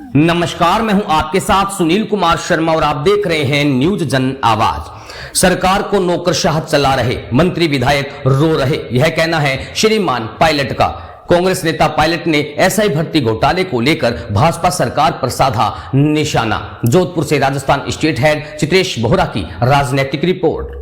नमस्कार, मैं हूं आपके साथ सुनील कुमार शर्मा और आप देख रहे हैं न्यूज जन आवाज। सरकार को नौकरशाह चला रहे मंत्री विधायक रो रहे, यह कहना है श्रीमान पायलट का। कांग्रेस नेता पायलट ने एसआई भर्ती घोटाले को लेकर भाजपा सरकार पर साधा निशाना। जोधपुर से राजस्थान स्टेट हेड चित्रेश बोहरा की राजनीतिक रिपोर्ट।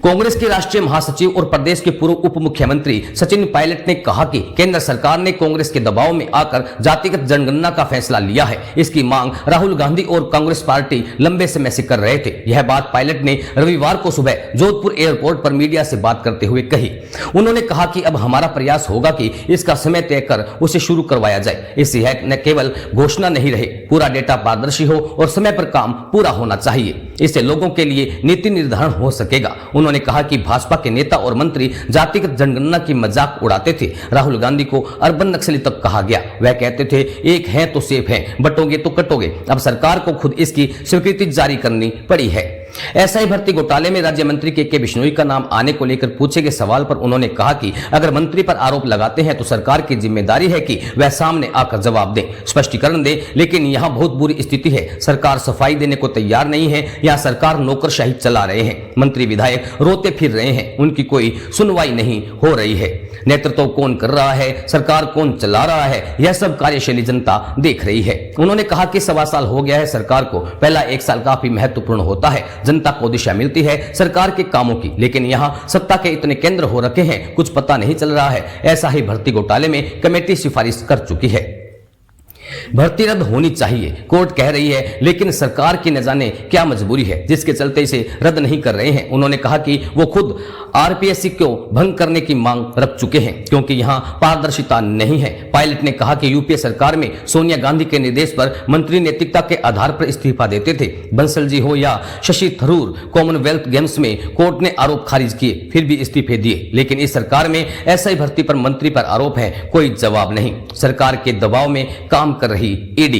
कांग्रेस के राष्ट्रीय महासचिव और प्रदेश के पूर्व उप मुख्यमंत्री सचिन पायलट ने कहा कि केंद्र सरकार ने कांग्रेस के दबाव में आकर जातिगत जनगणना का फैसला लिया है। इसकी मांग राहुल गांधी और कांग्रेस पार्टी लंबे समय से कर रहे थे। यह बात पायलट ने रविवार को सुबह जोधपुर एयरपोर्ट पर मीडिया से बात करते हुए कही। उन्होंने कहा कि अब हमारा प्रयास होगा कि इसका समय तय कर उसे शुरू करवाया जाए। इससे यह न केवल घोषणा नहीं रहे, पूरा डेटा पारदर्शी हो और समय पर काम पूरा होना चाहिए। इससे लोगों के लिए नीति निर्धारण हो सकेगा। उन्होंने कहा कि भाजपा के नेता और मंत्री जातिगत जनगणना की मजाक उड़ाते थे। राहुल गांधी को अर्बन नक्सली तक कहा गया। वह कहते थे एक है तो सेफ है, बटोगे तो कटोगे। अब सरकार को खुद इसकी स्वीकृति जारी करनी पड़ी है। एसआई भर्ती घोटाले में राज्य मंत्री के बिश्नोई का नाम आने को लेकर पूछे गए सवाल पर उन्होंने कहा कि अगर मंत्री पर आरोप लगाते हैं तो सरकार की जिम्मेदारी है कि वह सामने आकर जवाब दे, स्पष्टीकरण दे। लेकिन यहां बहुत बुरी स्थिति है, सरकार सफाई देने को तैयार नहीं है। यहां सरकार नौकरशाही चला रहे हैं, मंत्री विधायक रोते फिर रहे हैं, उनकी कोई सुनवाई नहीं हो रही है। नेतृत्व कौन कर रहा है, सरकार कौन चला रहा है, यह सब कार्यशैली जनता देख रही है। उन्होंने कहा कि 1.25 साल हो गया है सरकार को, पहला 1 साल काफी महत्वपूर्ण होता है, जनता को दिशा मिलती है सरकार के कामों की। लेकिन यहां सत्ता के इतने केंद्र हो रखे हैं, कुछ पता नहीं चल रहा है। ऐसा ही भर्ती घोटाले में कमेटी सिफारिश कर चुकी है, भर्ती रद्द होनी चाहिए, कोर्ट कह रही है, लेकिन सरकार की न जाने क्या मजबूरी है जिसके चलते इसे रद्द नहीं कर रहे हैं। उन्होंने कहा कि वो खुद आरपीएससी को भंग करने की मांग रख चुके हैं क्योंकि यहां पारदर्शिता नहीं है। पायलट ने कहा कि यूपीए सरकार में सोनिया गांधी के निर्देश पर मंत्री नैतिकता के आधार पर इस्तीफा देते थे। बंसल जी हो या शशि थरूर, कॉमनवेल्थ गेम्स में कोर्ट ने आरोप खारिज किए, फिर भी इस्तीफे दिए। लेकिन इस सरकार में एसआई भर्ती पर मंत्री पर आरोप है, कोई जवाब नहीं। सरकार के दबाव में काम कर रही ईडी।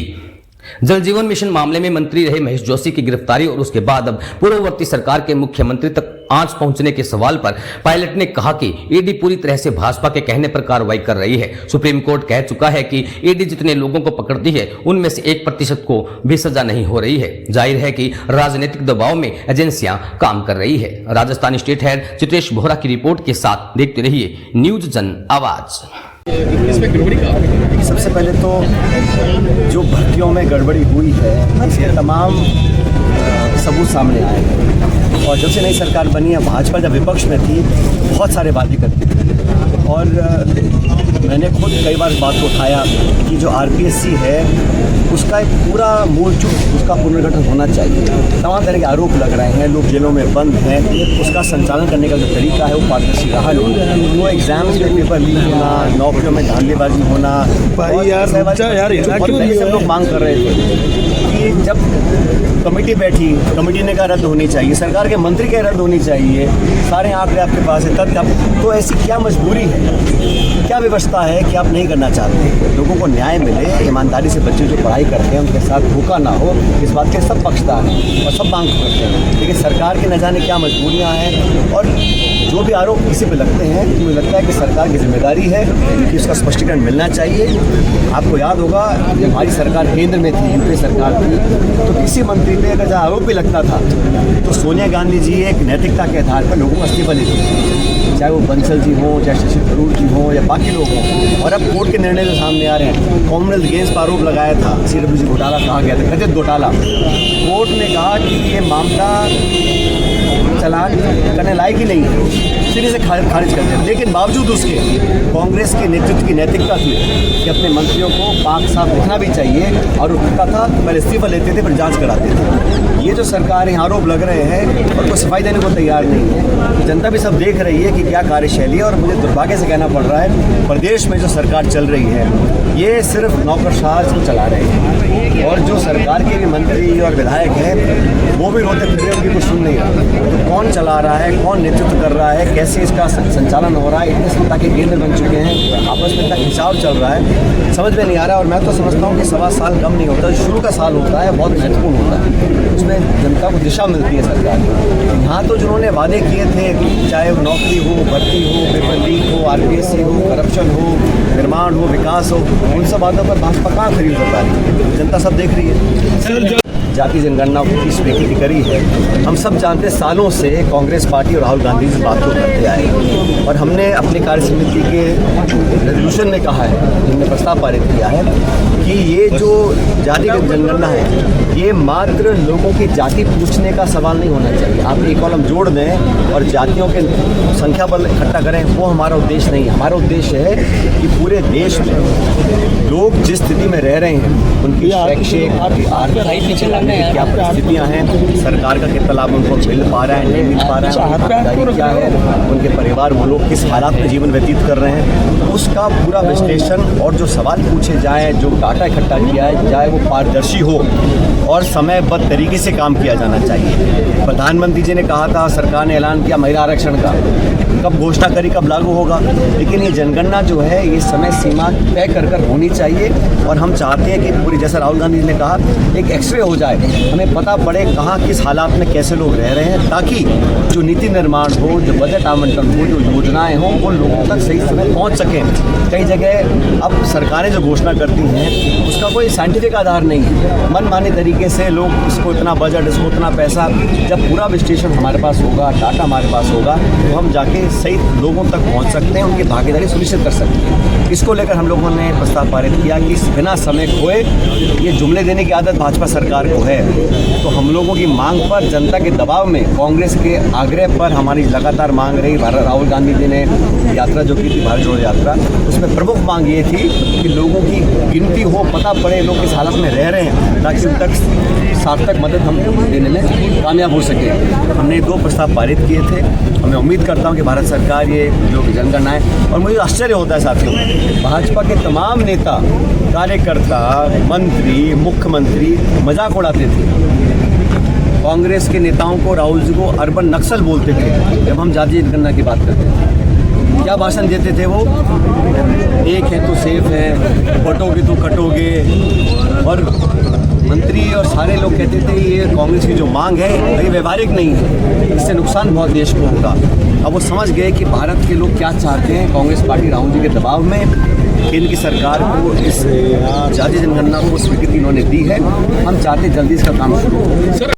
जल जीवन मिशन मामले में मंत्री रहे महेश जोशी की गिरफ्तारी और उसके बाद अब पूर्ववर्ती सरकार के मुख्यमंत्री तक आंच पहुंचने के सवाल पर पायलट ने कहा कि ईडी पूरी तरह से भाजपा के कहने पर कार्रवाई कर रही है। सुप्रीम कोर्ट कह चुका है कि ईडी जितने लोगों को पकड़ती है उनमें से 1% को भी सजा नहीं हो रही है। जाहिर है कि राजनीतिक दबाव में एजेंसियां काम कर रही है। राजस्थान स्टेट हेड चित्रेश बोहरा की रिपोर्ट के साथ देखते रहिए न्यूज जन आवाज। इसमें गड़बड़ी का सबसे पहले तो जो भर्तियों में गड़बड़ी हुई है इसके तमाम सबूत सामने आए हैं। और जब से नई सरकार बनी है, भाजपा जब विपक्ष में थी बहुत सारे वादे करती थी और मैंने खुद कई बार बात को उठाया कि जो आरपीएससी है उसका एक पूरा मूलचूल उसका पुनर्गठन होना चाहिए। तमाम तरह के आरोप लग रहे हैं, लोग जेलों में बंद हैं, उसका संचालन करने का जो तरीका है वो पारदर्शी रहा नहीं। वो एग्जाम्स के पेपर लीक होना, नौकरियों में धांधलीबाजी होना, सब लोग मांग कर रहे थे कि जब कमेटी बैठी, कमेटी ने कहा रद्द होनी चाहिए, सरकार के मंत्री कह रद्द होनी चाहिए, सारे आंकड़े आपके पास है, तब तो ऐसी क्या मजबूरी है, क्या व्यवस्था है कि आप नहीं करना चाहते? लोगों को न्याय मिले, ईमानदारी से बच्चे जो पढ़ाई करते हैं उनके साथ धोखा ना हो, इस बात के सब पक्षदार हैं और सब मांग करते हैं। लेकिन सरकार के न जाने क्या मजबूरियाँ हैं और जो भी आरोप किसी पे लगते हैं मुझे लगता है कि सरकार की जिम्मेदारी है कि उसका स्पष्टीकरण मिलना चाहिए। आपको याद होगा जब हमारी सरकार केंद्र में थी, यूपीए सरकार थी, तो किसी मंत्री पे अगर आरोप भी लगता था तो सोनिया गांधी जी एक नैतिकता के आधार पर लोगों को इस्तीफा देते थे, चाहे वो बंसल जी हों, चाहे शशि थरूर जी हों या बाकी लोग हों। और अब कोर्ट के निर्णय जो सामने आ रहे हैं, कॉमनवेल्थ गेम्स पर आरोप लगाया था, CWG घोटाला कहा गया था, कथित घोटाला, कोर्ट ने कहा कि ये मामला चलान करने लायक ही नहीं है, सिरे से खारिज करते हैं। लेकिन बावजूद उसके कांग्रेस के नेतृत्व की नैतिकता थी कि अपने मंत्रियों को पाक साफ दिखना भी चाहिए और उठता था पहले इस्तीफा लेते थे फिर जांच कराते थे। ये जो सरकार यहाँ आरोप लग रहे हैं और कोई सफाई देने को तैयार नहीं है, जनता भी सब देख रही है कि क्या कार्यशैली है। और मुझे दुर्भाग्य से कहना पड़ रहा है प्रदेश में जो सरकार चल रही है ये सिर्फ नौकरशाह को चला रहे हैं और जो सरकार के भी मंत्री और विधायक हैं वो भी रोते फिर उनकी कुछ सुन नहीं रहा। तो कौन चला रहा है, कौन नेतृत्व कर रहा है, कैसे इसका संचालन हो रहा है, इतने सत्ता के केंद्र बन चुके हैं, आपस में इतना खिंचाव चल रहा है, समझ में नहीं आ रहा। और मैं तो समझता हूँ कि 1.25 साल कम नहीं होता, शुरू का साल होता है बहुत महत्वपूर्ण होता है, उसमें जनता को दिशा मिलती है सरकार को। यहाँ तो जिन्होंने वादे किए थे, चाहे नौकरी हो, भर्ती हो, पेपर लीक हो, आरपीएससी हो, करप्शन हो, निर्माण हो, विकास हो, उन सब बातों पर भाजपा कहाँ खरी उतर पा रही है? जनता सब देख रही है। जाति जनगणना की स्वीकृति करी है। हम सब जानते हैं सालों से कांग्रेस पार्टी और राहुल गांधी इस बात को करते आए और हमने अपनी कार्य समिति के रेजोल्यूशन में कहा है, हमने प्रस्ताव पारित किया है कि ये जो जाति जनगणना है ये मात्र लोगों की जाति पूछने का सवाल नहीं होना चाहिए। आप एक कॉलम जोड़ दें और जातियों के संख्या बल इकट्ठा करें, वो हमारा उद्देश्य नहीं है। हमारा उद्देश्य है कि पूरे देश में लोग जिस स्थिति में रह रहे हैं उनकी शैक्षिक आर्थिक क्या परिस्थितियाँ हैं, सरकार का कितना लाभ उनको मिल पा रहा है, नहीं मिल पा रहा है, भागीदारी क्या है, उनके परिवार वो लोग किस हालात में जीवन व्यतीत कर रहे हैं, उसका पूरा विश्लेषण और जो सवाल पूछे जाए, जो डाटा इकट्ठा किया जाए वो पारदर्शी हो और समयबद्ध तरीके से काम किया जाना चाहिए। प्रधानमंत्री जी ने कहा था, सरकार ने ऐलान किया महिला आरक्षण का, कब घोषणा करी कब लागू होगा, लेकिन ये जनगणना जो है ये समय सीमा तय कर होनी चाहिए। और हम चाहते हैं कि पूरी, जैसा राहुल गांधी जी ने कहा, एक एक्सरे हो जाए, हमें पता पड़े कहाँ किस हालात में कैसे लोग रह रहे हैं, ताकि जो नीति निर्माण हो, जो बजट आवंटन हो, जो योजनाएं हों, वो लोगों तक सही समय पहुंच सकें। कई जगह अब सरकारें जो घोषणा करती हैं उसका कोई साइंटिफिक आधार नहीं है, मनमानी तरीके से लोग इसको इतना बजट, इसको इतना पैसा, जब पूरा विश्लेषण हमारे पास होगा, डाटा हमारे पास होगा, तो हम जाके सही लोगों तक पहुंच सकते हैं, उनकी भागीदारी सुनिश्चित कर सकते हैं। इसको लेकर हम लोगों ने प्रस्ताव पारित किया कि बिना समय खोए, ये जुमले देने की आदत भाजपा सरकार को है, तो हम लोगों की मांग पर, जनता के दबाव में, कांग्रेस के आग्रह पर हमारी लगातार मांग रही। राहुल गांधी जी ने यात्रा जो की थी, भारत जोड़ो यात्रा, उसमें प्रमुख मांग ये थी कि लोगों की गिनती हो, पता पड़े लोग किस हालत में रह रहे हैं, ताकि उन तक सार्थक मदद हम देने में कामयाब हो सके। हमने 2 प्रस्ताव पारित किए थे। मैं उम्मीद करता हूं कि भारत सरकार ये जो जनगणना है, और मुझे आश्चर्य होता है साथियों, भाजपा के तमाम नेता, कार्यकर्ता, मंत्री, मुख्यमंत्री मजाक उड़ाते थे। कांग्रेस के नेताओं को, राहुल जी को अर्बन नक्सल बोलते थे जब हम जातीय जनगणना की बात करते थे। क्या भाषण देते थे वो? एक है तो सेफ है, बटोगे तो कटोगे, और मंत्री और सारे लोग कहते थे ये कांग्रेस की जो मांग है ये व्यवहारिक नहीं है, इससे नुकसान बहुत देश को होगा। अब वो समझ गए कि भारत के लोग क्या चाहते हैं। कांग्रेस पार्टी राहुल जी के दबाव में केंद्र की सरकार को इस जातीय जनगणना को स्वीकृति इन्होंने दी है। हम चाहते जल्दी इसका काम शुरू हो।